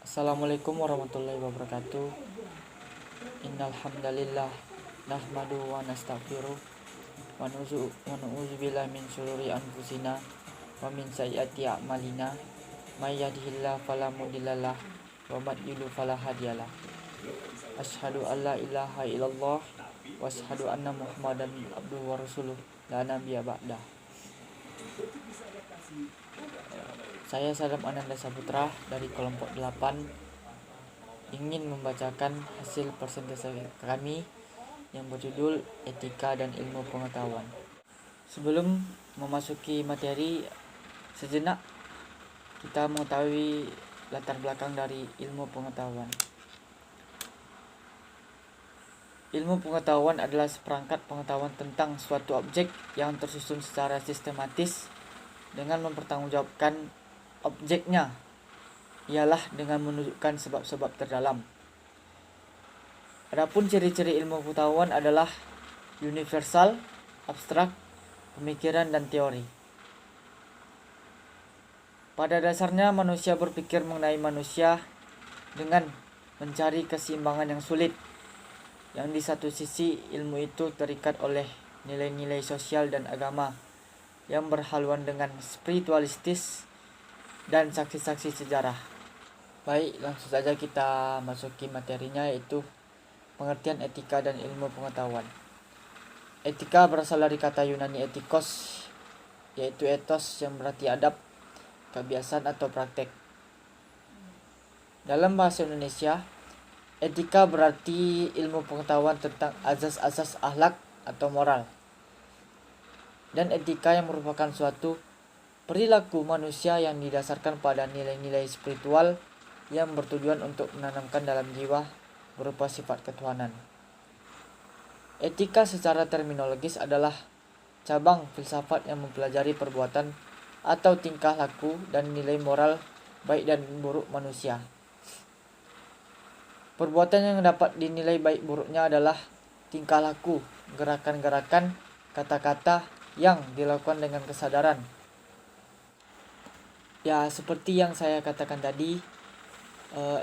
Assalamualaikum warahmatullahi wabarakatuh. Innal hamdalillah nahmadu wa nastaghfiruh wa na'udzu billahi min syururi anfusina wa min sayyiati a'malina. May yahdihillahu fala mudhillalah wa may yudhlil fala hadiyalah. Asyhadu an la ilaha illallah wa asyhadu anna Muhammadan abduhu wa rasuluh la nabiyya ba'dah. Saya Sadam Ananda Saputra dari kelompok 8 ingin membacakan hasil persentase kami yang berjudul Etika dan Ilmu Pengetahuan. Sebelum memasuki materi, sejenak kita mengetahui latar belakang dari ilmu pengetahuan. Ilmu pengetahuan adalah seperangkat pengetahuan tentang suatu objek yang tersusun secara sistematis dengan mempertanggungjawabkan objeknya, ialah dengan menunjukkan sebab-sebab terdalam. Adapun ciri-ciri ilmu pengetahuan adalah universal, abstrak, pemikiran, dan teori. Pada dasarnya manusia berpikir mengenai manusia dengan mencari keseimbangan yang sulit, yang di satu sisi ilmu itu terikat oleh nilai-nilai sosial dan agama yang berhaluan dengan spiritualistis dan saksi-saksi sejarah. Baik, langsung saja kita masuki materinya, yaitu pengertian etika dan ilmu pengetahuan. Etika berasal dari kata Yunani etikos, yaitu etos yang berarti adab, kebiasaan atau praktek. Dalam bahasa Indonesia, etika berarti ilmu pengetahuan tentang azas-azas akhlak atau moral. Dan etika yang merupakan suatu perilaku manusia yang didasarkan pada nilai-nilai spiritual yang bertujuan untuk menanamkan dalam jiwa berupa sifat ketuhanan. Etika secara terminologis adalah cabang filsafat yang mempelajari perbuatan atau tingkah laku dan nilai moral baik dan buruk manusia. Perbuatan yang dapat dinilai baik buruknya adalah tingkah laku, gerakan-gerakan, kata-kata yang dilakukan dengan kesadaran. Ya, seperti yang saya katakan tadi,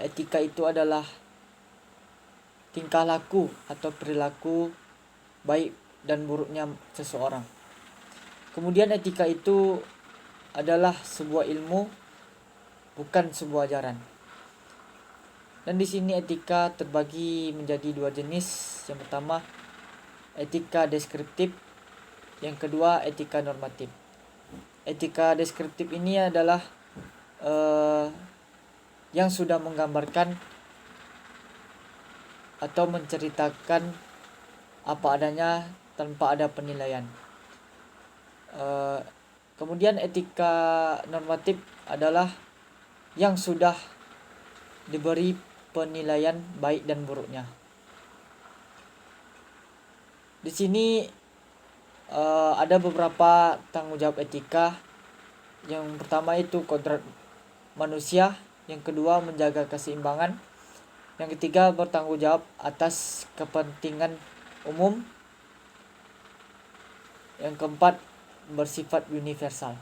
etika itu adalah tingkah laku atau perilaku baik dan buruknya seseorang. Kemudian etika itu adalah sebuah ilmu, bukan sebuah ajaran. Dan di sini etika terbagi menjadi dua jenis. Yang pertama, etika deskriptif. Yang kedua, etika normatif. Etika deskriptif ini adalah yang sudah menggambarkan atau menceritakan apa adanya tanpa ada penilaian. Kemudian etika normatif adalah yang sudah diberi penilaian baik dan buruknya. Di sini ada beberapa tanggung jawab etika. Yang pertama itu kodrat manusia, yang kedua menjaga keseimbangan, yang ketiga bertanggung jawab atas kepentingan umum, yang keempat bersifat universal.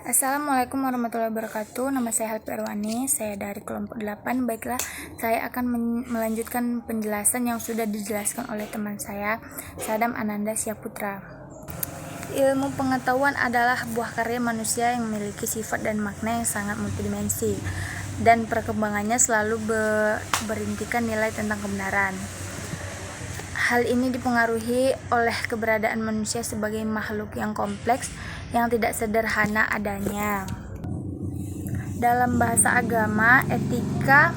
Assalamualaikum warahmatullahi wabarakatuh. Nama saya Halpi Arwani, saya dari kelompok 8. Baiklah, saya akan melanjutkan penjelasan yang sudah dijelaskan oleh teman saya, Sadam Ananda Saputra. Ilmu pengetahuan adalah buah karya manusia yang memiliki sifat dan makna yang sangat multidimensi, dan perkembangannya selalu berintikan nilai tentang kebenaran. Hal ini dipengaruhi oleh keberadaan manusia sebagai makhluk yang kompleks yang tidak sederhana adanya. Dalam bahasa agama, etika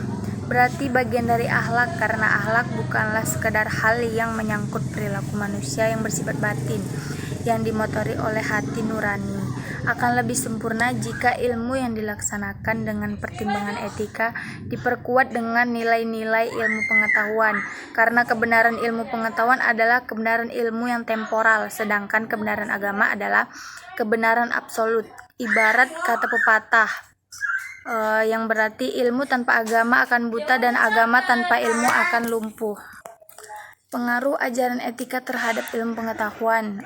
berarti bagian dari akhlak, karena akhlak bukanlah sekadar hal yang menyangkut perilaku manusia yang bersifat batin, yang dimotori oleh hati nurani. Akan lebih sempurna jika ilmu yang dilaksanakan dengan pertimbangan etika diperkuat dengan nilai-nilai ilmu pengetahuan, karena kebenaran ilmu pengetahuan adalah kebenaran ilmu yang temporal, sedangkan kebenaran agama adalah kebenaran absolut. Ibarat kata pepatah yang berarti ilmu tanpa agama akan buta dan agama tanpa ilmu akan lumpuh. Pengaruh ajaran etika terhadap ilmu pengetahuan.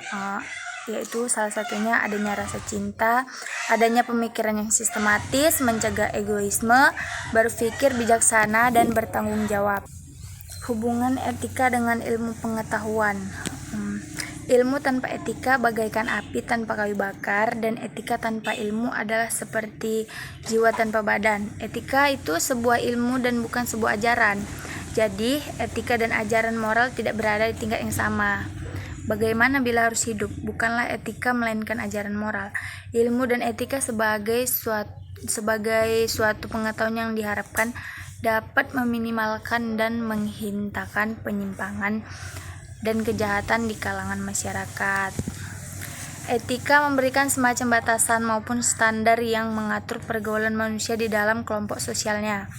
yaitu salah satunya adanya rasa cinta, adanya pemikiran yang sistematis, mencegah egoisme, berpikir bijaksana, dan bertanggung jawab. Hubungan etika dengan ilmu pengetahuan. Ilmu tanpa etika bagaikan api tanpa kayu bakar, dan etika tanpa ilmu adalah seperti jiwa tanpa badan. Etika itu sebuah ilmu dan bukan sebuah ajaran. Jadi, etika dan ajaran moral tidak berada di tingkat yang sama. Bagaimana bila harus hidup? Bukanlah etika melainkan ajaran moral. Ilmu dan etika sebagai suatu pengetahuan yang diharapkan dapat meminimalkan dan menghintarkan penyimpangan dan kejahatan di kalangan masyarakat. Etika memberikan semacam batasan maupun standar yang mengatur pergaulan manusia di dalam kelompok sosialnya.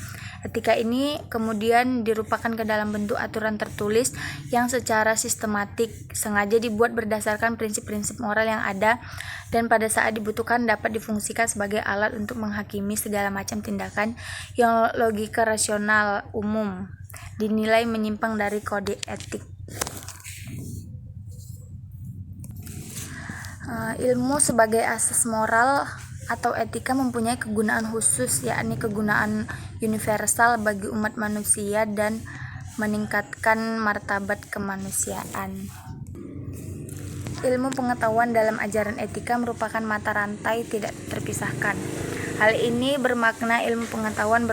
Etika ini kemudian dirupakan ke dalam bentuk aturan tertulis yang secara sistematik sengaja dibuat berdasarkan prinsip-prinsip moral yang ada dan pada saat dibutuhkan dapat difungsikan sebagai alat untuk menghakimi segala macam tindakan yang logika rasional umum dinilai menyimpang dari kode etik. Ilmu sebagai asas moral atau etika mempunyai kegunaan khusus, yakni kegunaan universal bagi umat manusia dan meningkatkan martabat kemanusiaan. Ilmu pengetahuan dalam ajaran etika merupakan mata rantai tidak terpisahkan. Hal ini bermakna ilmu pengetahuan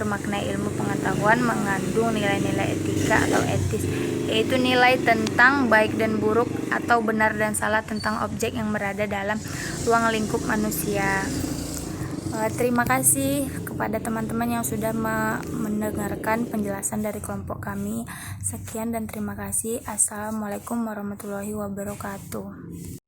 mengandung nilai-nilai etika atau etis, yaitu nilai tentang baik dan buruk atau benar dan salah tentang objek yang berada dalam ruang lingkup manusia. Terima kasih kepada teman-teman yang sudah mendengarkan penjelasan dari kelompok kami. Sekian dan terima kasih. Assalamualaikum warahmatullahi wabarakatuh.